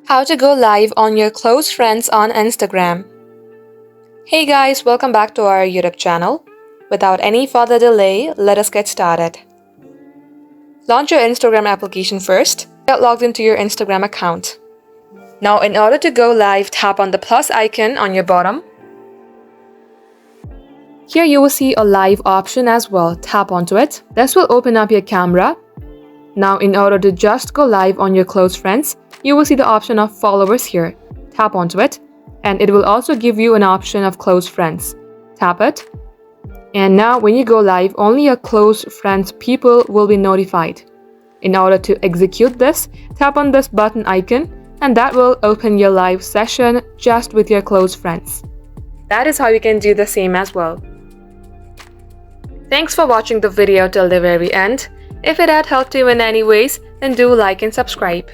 How to go live on your close friends on Instagram. Hey guys, welcome back to our YouTube channel. Without any further delay, let us get started. Launch your Instagram application first. Get logged into your Instagram account. Now, in order to go live, tap on the plus icon on your bottom. Here you will see a live option as well. Tap onto it. This will open up your camera. Now, in order to just go live on your close friends, you will see the option of followers here. Tap onto it, and it will also give you an option of close friends. Tap it. And now when you go live, only your close friends people will be notified. In order to execute this, tap on this button icon, and that will open your live session just with your close friends. That is how you can do the same as well. Thanks for watching the video till the very end. If it had helped you in any ways, then do like and subscribe.